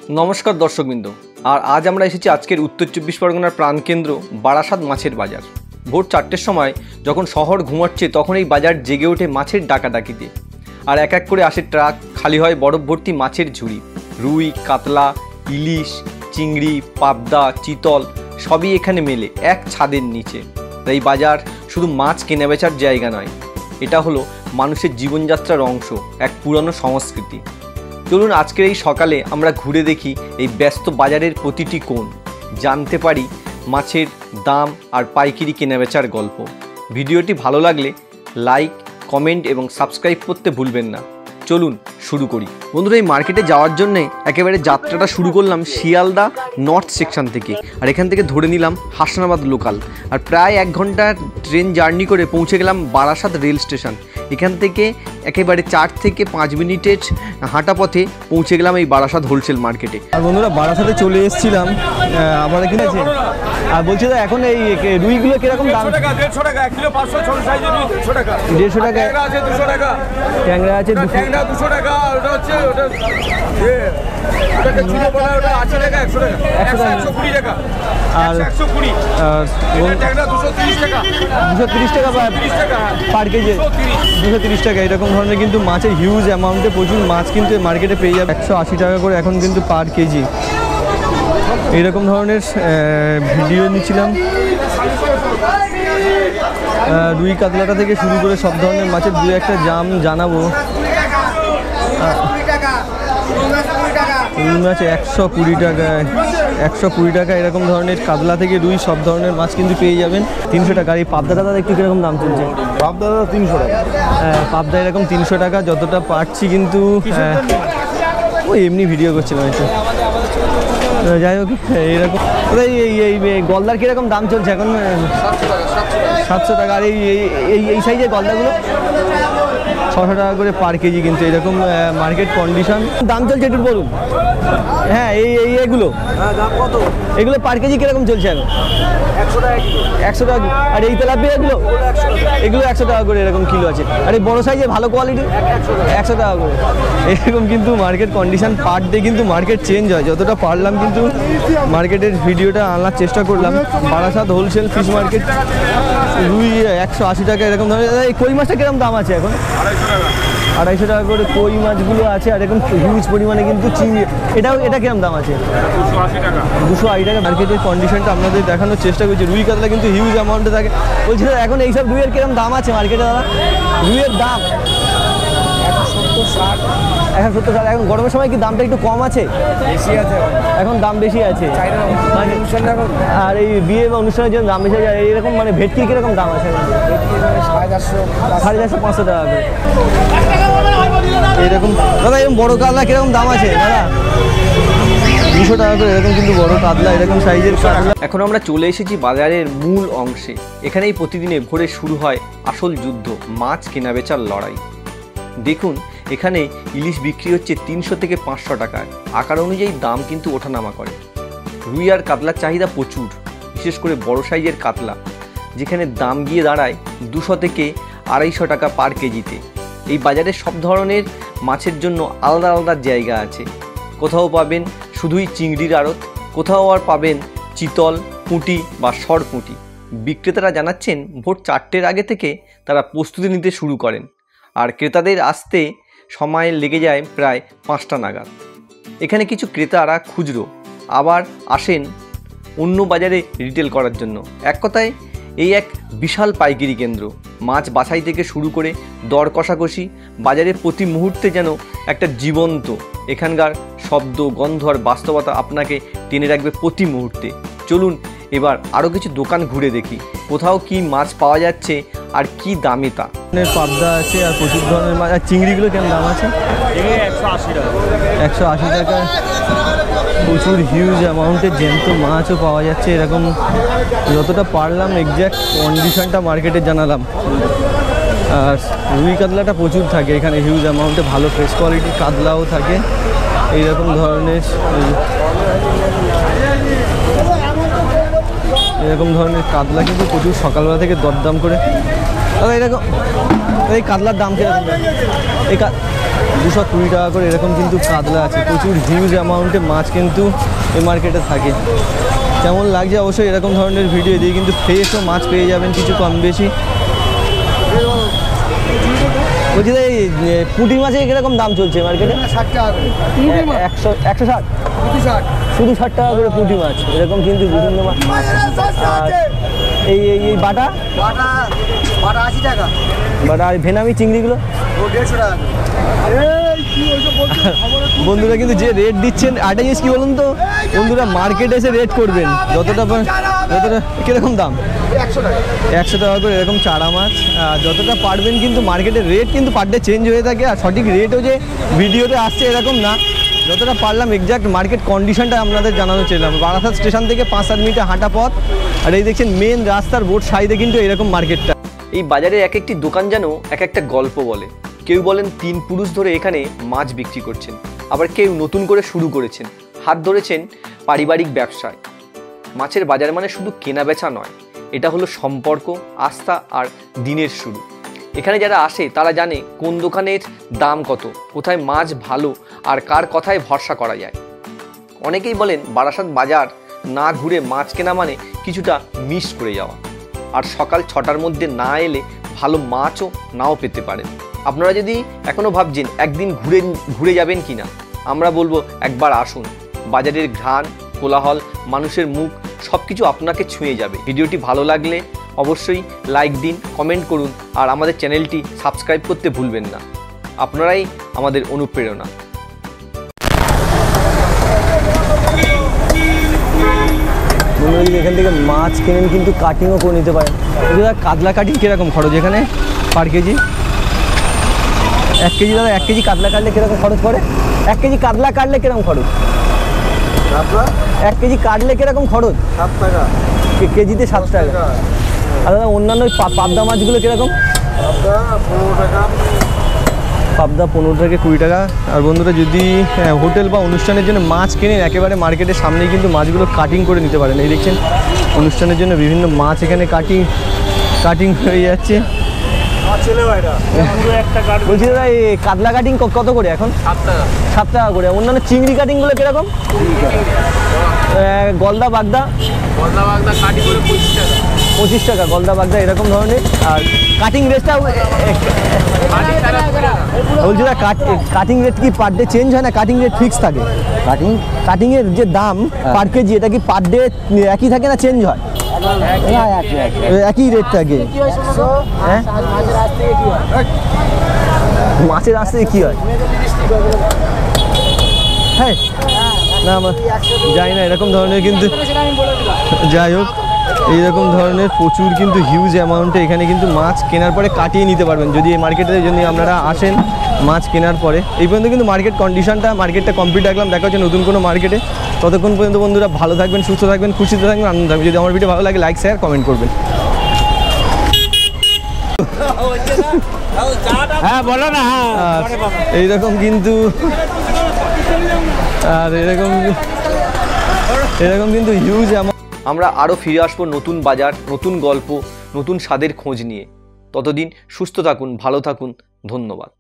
नमस्कार दर्शकबिंदु और आज আমরা এসেছি আজকের উত্তর 24 পরগনার প্রাণকেন্দ্র বারাসাত মাছের বাজার। ভোর 4টের সময় যখন শহর ঘুমাচ্ছে তখন এই বাজার জেগে ওঠে মাছের ডাকাডাকিতে। আর এক এক করে আসে ট্রাক, খালি হয় বরফ ভর্তি মাছের ঝুড়ি। রুই, কাতলা, ইলিশ, চিংড়ি, পাবদা, চিতল সবই এখানে মেলে এক ছাদের নিচে। এই বাজার শুধু মাছ কেনাবেচার জায়গা নয়, এটা হলো মানুষের জীবনযাত্রার অংশ, এক পুরনো সংস্কৃতি। চলুন আজকের এই সকালে আমরা ঘুরে দেখি এই ব্যস্ত বাজারের প্রতিটি কোণ, জানতে পারি মাছের দাম আর পাইকারি কেনাবেচার গল্প। ভিডিওটি ভালো লাগলে লাইক, কমেন্ট এবং সাবস্ক্রাইব করতে ভুলবেন না। চলুন শুরু করি। বন্ধুরা, এই মার্কেটে যাওয়ার জন্যে একেবারে যাত্রাটা শুরু করলাম শিয়ালদা নর্থ সেকশন থেকে। আর এখান থেকে ধরে নিলাম হাসনাবাদ লোকাল, আর প্রায় 1 ঘন্টা ট্রেন জার্নি করে পৌঁছে গেলাম বারাসাত রেল স্টেশন। এখান থেকে একেবারে 4 থেকে 5 মিনিটের হাঁটা পথে পৌঁছে গেলাম এই বারাসাত হোলসেল মার্কেটে। আর বন্ধুরা, বারাসাতে চলে এসেছিলাম, আবার কিনেছে। আর বলছি তো এখন এই রুইগুলো কিরকম দাম? 150 টাকা 1 কিলো, 500 ছোট সাইজের রুই 200 টাকা, 150 টাকা আছে 200 টাকা, ট্যাংরা আছে 200 টাকা। ওটা হচ্ছে ওটাকে ছোট বলা, ওটা 80 টাকা 100 টাকা 120 টাকা আর 120। আর ট্যাংরা 230 টাকা 230 টাকা পার কেজি, 230 টাকা। এরকম ধরনের কিন্তু মাছের হিউজ অ্যামাউন্টে প্রচুর মাছ কিন্তু মার্কেটে পেয়ে যাবে। 180 টাকা করে এখন কিন্তু পার কেজি। এইরকম ধরনের ভিডিও নিচ্ছিলাম, রুই কাতলাটা থেকে শুরু করে সব ধরনের মাছের দু একটা দাম জানাবো। রুই মাছ 120 টাকা, 120 টাকা। এরকম ধরনের কাতলা থেকে রুই সব ধরনের মাছ কিন্তু পেয়ে যাবেন 300 টাকা। আর এই পাবদাটা একটু কীরকম দাম চলছে? পাবদা 300 টাকা। পাবদা এরকম 300 টাকা যতটা পারছি, কিন্তু ওই এমনি ভিডিও করছিলাম একটু। যাই হোক, এইরকম এই গলদার কীরকম দাম চলছে এখন? 700 টাকা। আর এই সাইজের গলদাগুলো 600 টাকা করে পার কেজি। কিন্তু এরকম মার্কেট কন্ডিশন। দাম চলছে একটু বলুন। হ্যাঁ, এইগুলো এগুলো পার কেজি কীরকম চলছে এখন? 100 টাকা কিলো। 100 টাকা। আর এই তেলাপিয়াগুলো এগুলো 100 টাকা করে এরকম কিলো আছে। আর এই বড়ো সাইজের ভালো কোয়ালিটি 100 টাকা করে। এরকম কিন্তু মার্কেট কন্ডিশন পার ডে কিন্তু মার্কেট চেঞ্জ হয়। যতটা পারলাম কিন্তু মার্কেটের ভিডিওটা আনার চেষ্টা করলাম। Barasat wholesale fish market. রুই 180 টাকা এরকম ধরনের। এই কই মাছটা কিরকম দাম আছে এখন? 250 টাকা করে কই মাছগুলো আছে। আর এরকম হিউজ পরিমাণে কিন্তু চিংড়ি, এটা কিরকম দাম আছে? 280 টাকা। মার্কেটের কন্ডিশনটা আপনাদের দেখানোর চেষ্টা করছি। রুই কাতলা কিন্তু হিউজ অ্যামাউন্টে থাকে। বলছি এখন এইসব রুইয়ের কিরকম দাম আছে মার্কেটে দাদা? রুইয়ের দাম 170 টাকা। এখন গরমের সময় কি দামটা একটু কম আছে? বেশি আছে এখন দাম বেশি আছে। আর এই বিয়ে বা অনুষ্ঠানের জন্য দাম বেশি আছে। এরকম মানে ভেটকি কিরকম দাম আছে? 450 500 টাকা করে। এরকম দাদা, এরকম বড় কাতলা কিরকম দাম আছে দাদা? 200 টাকা করে এরকম কিন্তু বড় কাতলা, এরকম সাইজের কাতলা। এখন আমরা চলে এসেছি বাজারের মূল অংশে। এখানেই প্রতিদিনে ভোরে শুরু হয় আসল যুদ্ধ, মাছ কেনাবেচার লড়াই। দেখুন, এখানে ইলিশ বিক্রি হচ্ছে 300 থেকে 500 টাকায়। আকার অনুযায়ী দাম কিন্তু ওঠানামা করে। রুই আর কাতলার চাহিদা প্রচুর, বিশেষ করে বড় সাইজের কাতলা, যেখানে দাম গিয়ে দাঁড়ায় 200 থেকে 250 টাকা পার কেজিতে। এই বাজারে সব ধরনের মাছের জন্য আলাদা আলাদা জায়গা আছে। কোথাও পাবেন শুধুই চিংড়ির আড়ত, কোথাও আর পাবেন চিতল, পুঁটি বা সরপুঁটি। বিক্রেতারা জানাচ্ছেন ভোর 4টের আগে থেকে তারা প্রস্তুতি নিতে শুরু করেন, আর ক্রেতাদের আসতে সময় লেগে যায় প্রায় 5টা নাগাদ। এখানে কিছু ক্রেতারা খুচরো, আবার আসেন অন্য বাজারে রিটেল করার জন্য। এক কথায় এই এক বিশাল পাইকারি কেন্দ্র। মাছ বাছাই থেকে শুরু করে দর কষাকষি, বাজারে প্রতি মুহূর্তে যেন একটা জীবন্ত। এখানকার শব্দ, গন্ধ আর বাস্তবতা আপনাকে টেনে রাখবে প্রতি মুহূর্তে। চলুন এবার আরও কিছু দোকান ঘুরে দেখি, কোথাও কি মাছ পাওয়া যাচ্ছে আর কি দামে তা। পাবদা আছে আর প্রচুর ধরনের মাছ। আর চিংড়িগুলো কেমন দাম আছে? 180 টাকা। 180 টাকা। প্রচুর হিউজ অ্যামাউন্টের জ্যান্ত মাছও পাওয়া যাচ্ছে। এরকম যতটা পারলাম এক্স্যাক্ট কন্ডিশনটা মার্কেটে জানালাম। আর রুই কাতলাটা প্রচুর থাকে এখানে, হিউজ অ্যামাউন্টে ভালো ফ্রেশ কোয়ালিটির কাতলাও থাকে। এইরকম ধরনের কাতলা কিন্তু প্রচুর সকালবেলা থেকে দরদাম করে এরকম এই কাতলার দাম কিরকম? এই 220 টাকা করে এরকম কিন্তু কাতলা আছে। প্রচুর হিউজ অ্যামাউন্টে মাছ কিন্তু এই মার্কেটে থাকে। কেমন লাগছে অবশ্যই এরকম ধরনের ভিডিও দিয়ে কিন্তু ফ্রেশও মাছ পেয়ে যাবেন কিছু কম বেশি। বলছি এই পুঁটি মাছের কিরকম দাম চলছে মার্কেটে? 60 টাকা 160 শুধু 60 টাকা করে পুঁটি মাছ এরকম কিন্তু বিভিন্ন মাছ। আর এই এই বাটা 80 টাকা। বাটা আর ভেনামি চিংড়িগুলো 150 টাকা। বন্ধুরা কিন্তু যে রেট দিচ্ছেন আরেকটা জিনিস কি বলুন তো বন্ধুরা, মার্কেটে এসে রেট করবেন যতটা কিরকম দাম 100 টাকা করে এরকম চারা মাছ। যতটা পারবেন কিন্তু মার্কেটের রেট কিন্তু পার ডে চেঞ্জ হয়ে থাকে, আর সঠিক রেটও যে ভিডিওতে আসছে এরকম না। যতটা পারলাম এক্স্যাক্ট মার্কেট কন্ডিশনটা আপনাদের জানানো চাইলাম। বারাসাত স্টেশন থেকে 5-7 মিনিট হাঁটা পথ, আর এই দেখছেন মেন রাস্তার বোর্ড সাইডে কিন্তু এরকম মার্কেটটা। এই বাজারের এক একটি দোকান যেন এক একটা গল্প বলে। কেউ বলেন 3 পুরুষ ধরে এখানে মাছ বিক্রি করছেন, আবার কেউ নতুন করে শুরু করেছেন, হাত ধরেছেন পারিবারিক ব্যবসায়। মাছের বাজার মানে শুধু কেনা বেচা নয়, এটা হলো সম্পর্ক, আস্থা আর দিনের শুরু। এখানে যারা আসে তারা জানে কোন দোকানের দাম কত, কোথায় মাছ ভালো আর কার কথায় ভরসা করা যায়। অনেকেই বলেন বারাসাত বাজার না ঘুরে মাছ কেনা মানে কিছুটা মিস করে যাওয়া, আর সকাল 6টার মধ্যে না এলে ভালো মাছও নাও পেতে পারেন। আপনারা যদি এখনও ভাবছেন একদিন ঘুরে যাবেন কি না, আমরা বলবো একবার আসুন। বাজারের ঘ্রাণ, কোলাহল, মানুষের মুখ সব কিছু আপনাকে ছুঁয়ে যাবে। ভিডিওটি ভালো লাগলে অবশ্যই লাইক দিন, কমেন্ট করুন, আর আমাদের চ্যানেলটি সাবস্ক্রাইব করতে ভুলবেন না। আপনারাই আমাদের অনুপ্রেরণা। এখান থেকে মাছ কেনেন কিন্তু কাটিংও করে নিতে পারেন। কাতলা কাটিং কীরকম খরচ এখানে পার কেজি? 1 কেজি দাদা 1 কেজি কাতলা কাটলে কীরকম খরচ পড়ে? 1 কেজি কাতলা কাটলে কীরকম খরচ? 1 কেজি কাটলে কীরকম খরচ? 7 টাকা কেজিতে 7 টাকা। আর দাদা অন্যান্য পাবদা মাছগুলো কীরকম? পাবদা 15 থেকে 20 টাকা। আর বন্ধুরা যদি হোটেল বা অনুষ্ঠানের জন্য মাছ কেনেন, একেবারে মার্কেটের সামনেই কিন্তু মাছগুলো কাটিং করে নিতে পারেন। এই দেখছেন অনুষ্ঠানের জন্য বিভিন্ন মাছ এখানে কাটিং হয়ে যাচ্ছে। বলছি দাদা এই কাতলা কাটিং কত করে এখন? 7 টাকা করে। অন্যান্য চিংড়ি কাটিংগুলো কিরকম? গলদা বাগদা 25 টাকা গলদা বাগদা এরকম ধরনের। আর কাটিং রেটটা বলছি দাদা কাটিং রেট কি পার ডে চেঞ্জ হয় না কাটিং রেট ফিক্স থাকে? কাটিংয়ের যে দাম পার কেজি এটা কি পার ডে একই থাকে না চেঞ্জ হয়? একই রেট থাকে। হ্যাঁ মাছের আসতে কি হয়? হ্যাঁ না আমার যাই না এরকম ধরনের, কিন্তু যাই হোক এইরকম ধরনের প্রচুর কিন্তু হিউজ অ্যামাউন্টে এখানে কিন্তু মাছ কেনার পরে কাটিয়ে নিতে পারবেন যদি এই মার্কেটে যদি আপনারা আসেন মাছ কেনার পরে। এই পর্যন্ত কিন্তু মার্কেটটা কমপ্লিট রাখলাম। দেখা হচ্ছে নতুন কোনো মার্কেটে। ততক্ষণ পর্যন্ত বন্ধুরা ভালো থাকবেন, সুস্থ থাকবেন, খুশিতে থাকবেন, আনন্দ থাকবেন। যদি আমার ভিডিও ভালো লাগে লাইক, শেয়ার, কমেন্ট করবেন। হ্যাঁ বলো না। এইরকম কিন্তু আর এরকম কিন্তু হিউজ অ্যামাউন্ট। আমরা আরও ফিরে আসবো নতুন বাজার, নতুন গল্প, নতুন স্বাদের খোঁজ নিয়ে। ততদিন সুস্থ থাকুন, ভালো থাকুন, ধন্যবাদ।